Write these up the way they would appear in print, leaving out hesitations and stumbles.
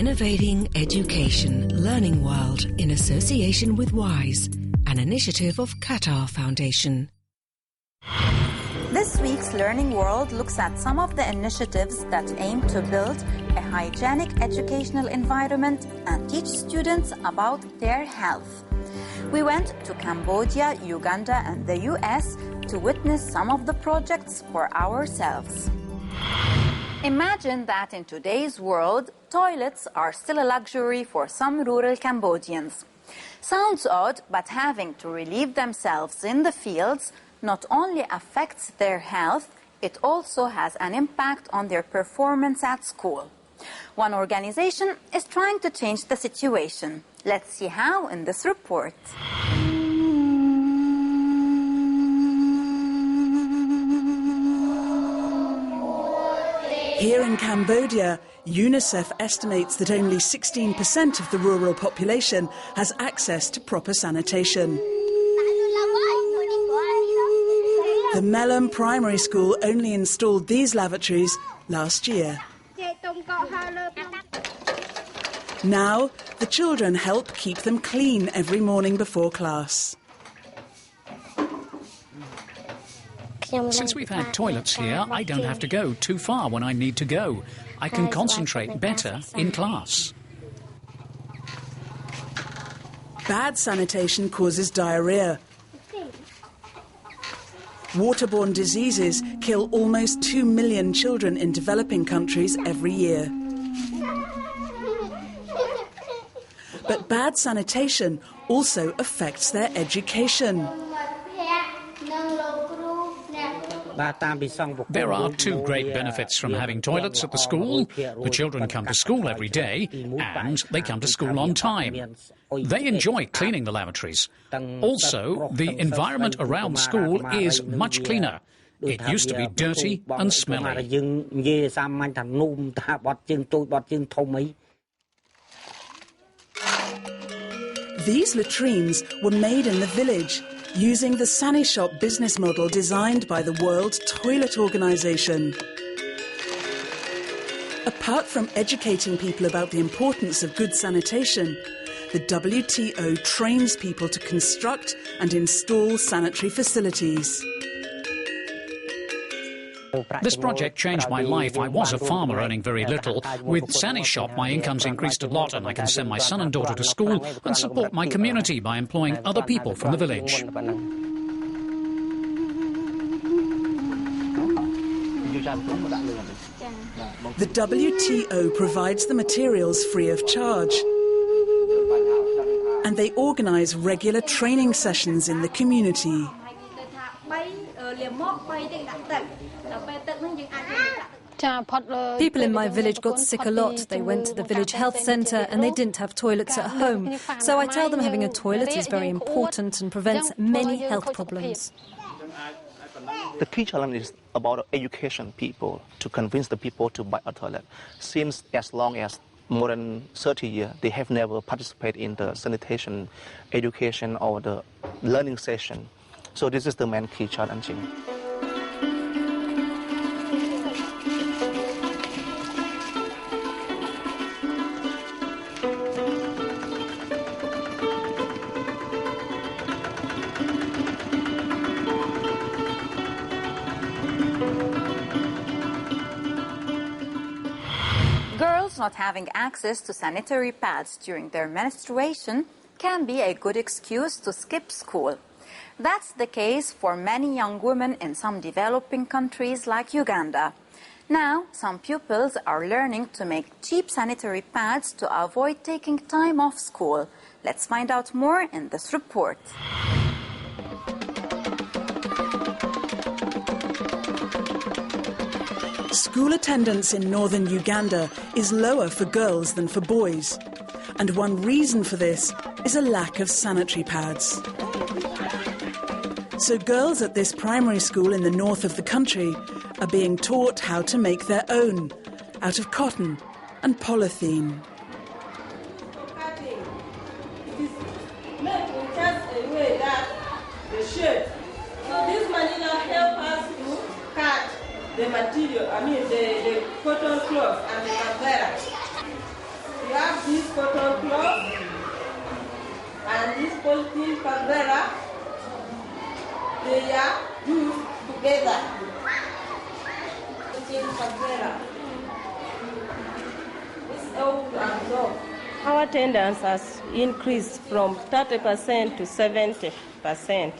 Innovating Education Learning World in association with WISE, an initiative of Qatar Foundation. This week's Learning World looks at some of the initiatives that aim to build a hygienic educational environment and teach students about their health. We went to Cambodia, Uganda, and the US to witness some of the projects for ourselves. Imagine that in today's world, toilets are still a luxury for some rural Cambodians. Sounds odd, but having to relieve themselves in the fields not only affects their health, it also has an impact on their performance at school. One organization is trying to change the situation. Let's see how in this report. Here in Cambodia, UNICEF estimates that only 16% of the rural population has access to proper sanitation. The Melum Primary School only installed these lavatories last year. Now, the children help keep them clean every morning before class. Since we've had toilets here, I don't have to go too far when I need to go. I can concentrate better in class. Bad sanitation causes diarrhea. Waterborne diseases kill almost 2 million children in developing countries every year. But bad sanitation also affects their education. There are two great benefits from having toilets at the school. The children come to school every day and they come to school on time. They enjoy cleaning the lavatories. Also, the environment around school is much cleaner. It used to be dirty and smelly. These latrines were made in the village, using the Sani Shop business model designed by the World Toilet Organization. Apart from educating people about the importance of good sanitation, the WTO trains people to construct and install sanitary facilities. This project changed my life. I was a farmer earning very little. With Sani Shop, my income's increased a lot and I can send my son and daughter to school and support my community by employing other people from the village. The WTO provides the materials free of charge. And they organise regular training sessions in the community. People in my village got sick a lot. They went to the village health centre and they didn't have toilets at home. So I tell them having a toilet is very important and prevents many health problems. The key challenge is about education people, to convince the people to buy a toilet. Since as long as more than 30 years, they have never participated in the sanitation education or the learning session. So this is the main key challenge. Girls not having access to sanitary pads during their menstruation can be a good excuse to skip school. That's the case for many young women in some developing countries like Uganda. Now, some pupils are learning to make cheap sanitary pads to avoid taking time off school. Let's find out more in this report. School attendance in northern Uganda is lower for girls than for boys. And one reason for this is a lack of sanitary pads. So girls at this primary school in the north of the country are being taught how to make their own, out of cotton and polythene. The material, the cotton cloth and the canvera. grab this cotton cloth and this polythene caldera. They are used together. Polythene caldera. This helps to absorb. Our attendance has increased from 30% to 70%.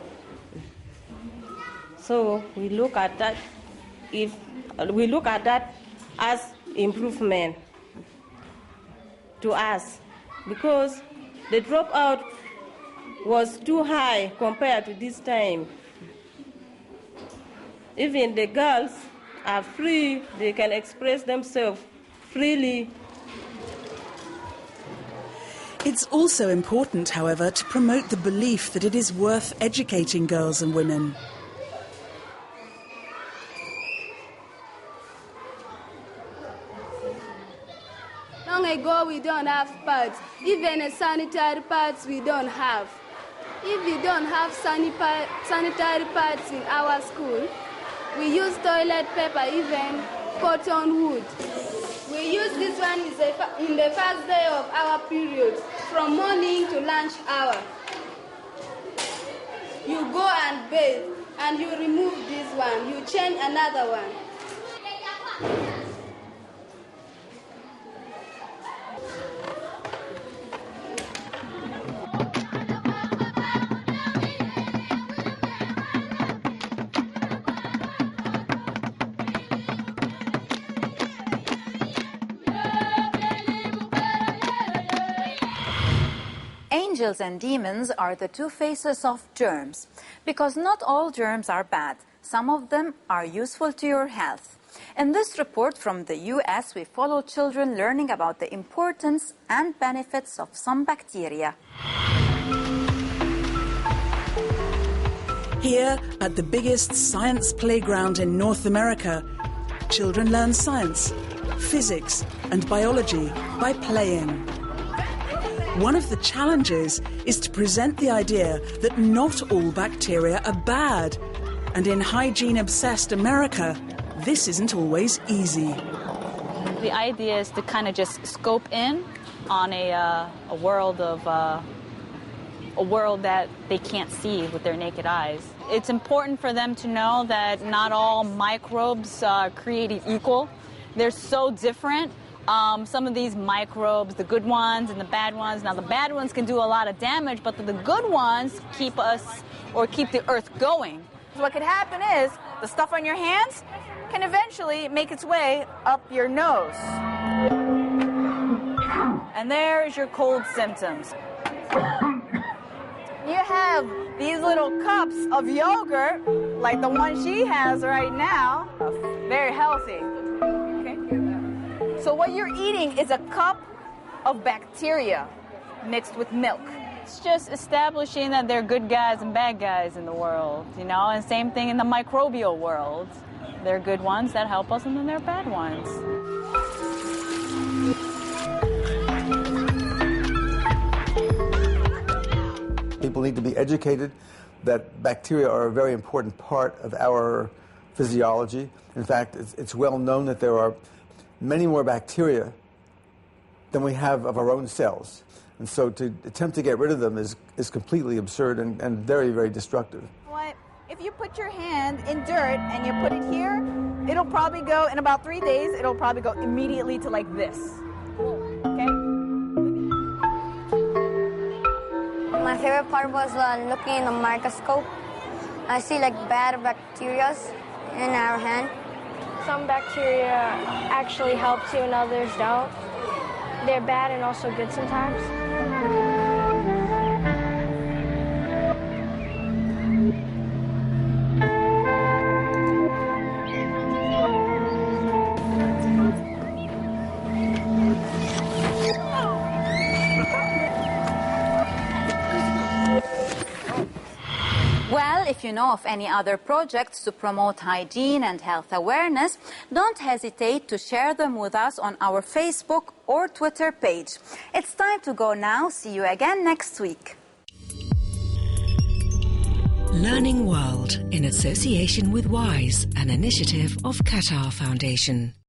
So we look at that. If we look at that as improvement to us, because the dropout was too high compared to this time. Even the girls are free; they can express themselves freely. It's also important, however, to promote the belief that it is worth educating girls and women. Long ago, we don't have pads. Even sanitary pads, we don't have. If we don't have sanitary pads in our school, we use toilet paper, even cotton wool. We use this one in the first day of our period, from morning to lunch hour. You go and bathe, and you remove this one. You change another one. Angels and demons are the two faces of germs, because not all germs are bad. Some of them are useful to your health. In this report from the US, we follow children learning about the importance and benefits of some bacteria. Here, at the biggest science playground in North America, children learn science, physics and biology by playing. One of the challenges is to present the idea that not all bacteria are bad. And in hygiene-obsessed America, this isn't always easy. The idea is to kind of just scope in on a world that they can't see with their naked eyes. It's important for them to know that not all microbes are created equal. They're so different. Some of these microbes, the good ones and the bad ones. Now, the bad ones can do a lot of damage, but the good ones keep the earth going. What could happen is the stuff on your hands can eventually make its way up your nose. And there's your cold symptoms. You have these little cups of yogurt, like the one she has right now, very healthy. So what you're eating is a cup of bacteria mixed with milk. It's just establishing that there are good guys and bad guys in the world, you know, and same thing in the microbial world. There are good ones that help us and then there are bad ones. People need to be educated that bacteria are a very important part of our physiology. In fact, it's well known that there are many more bacteria than we have of our own cells. And so to attempt to get rid of them is completely absurd and very, very destructive. What? If you put your hand in dirt and you put it here, it'll probably go, in about 3 days, it'll probably go immediately to like this. Okay? My favorite part was looking in the microscope. I see like bad bacteria in our hand. Some bacteria actually help you and others don't. They're bad and also good sometimes. Well, if you know of any other projects to promote hygiene and health awareness, don't hesitate to share them with us on our Facebook or Twitter page. It's time to go now. See you again next week. Learning World in association with WISE, an initiative of Qatar Foundation.